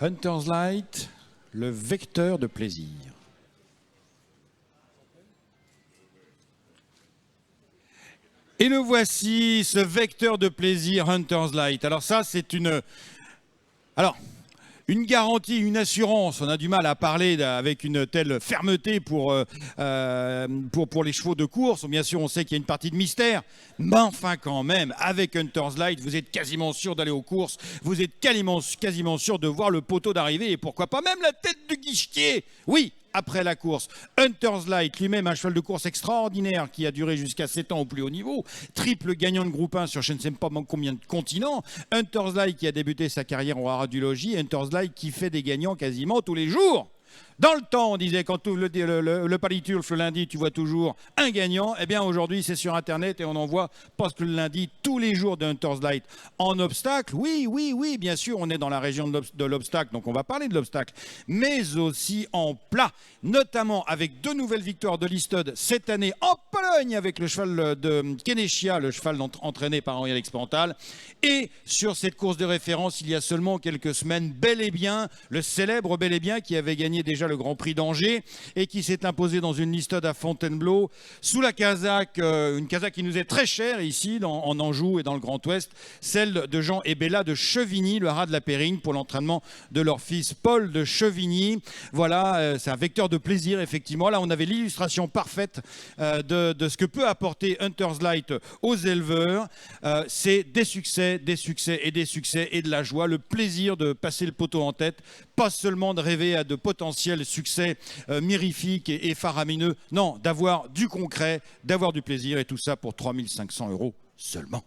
Hunter's Light, le vecteur de plaisir. Et le voici, ce vecteur de plaisir Hunter's Light. Alors ça, c'est une garantie, une assurance. On a du mal à parler avec une telle fermeté pour les chevaux de course. Bien sûr, on sait qu'il y a une partie de mystère. Mais enfin, quand même, avec Hunter's Light, vous êtes quasiment sûr d'aller aux courses. Vous êtes quasiment sûr de voir le poteau d'arrivée et pourquoi pas même la tête du guichetier. Oui, après la course. Hunter's Light, lui-même un cheval de course extraordinaire qui a duré jusqu'à 7 ans au plus haut niveau, triple gagnant de groupe 1 sur je ne sais pas combien de continents. Hunter's Light qui a débuté sa carrière au haras du logis, Hunter's Light qui fait des gagnants quasiment tous les jours. Dans le temps, on disait, quand tu ouvres le Paliturf le lundi, tu vois toujours un gagnant. Eh bien, aujourd'hui, c'est sur Internet et on en voit presque le lundi tous les jours de Hunter's Light. En obstacle, oui, bien sûr, on est dans la région de l'obstacle, donc on va parler de l'obstacle. Mais aussi en plat, notamment avec 2 nouvelles victoires de Listod cette année en Pologne avec le cheval de Kenechia, le cheval entraîné par Henri-Alex Pantal. Et sur cette course de référence, il y a seulement quelques semaines, Bel et Bien, le célèbre Bel et Bien qui avait gagné déjà le Grand Prix d'Angers et qui s'est imposé dans une Listod à Fontainebleau sous la casaque, une casaque qui nous est très chère ici en Anjou et dans le Grand Ouest, celle de Jean et Bella de Chevigny, le haras de la Périgne, pour l'entraînement de leur fils Paul de Chevigny. Voilà, c'est un vecteur de plaisir effectivement. Là, on avait l'illustration parfaite de ce que peut apporter Hunter's Light aux éleveurs. C'est des succès et de la joie, le plaisir de passer le poteau en tête, pas seulement de rêver à de potentiels succès mirifiques et faramineux, non, d'avoir du concret, d'avoir du plaisir et tout ça pour 3 500 € seulement.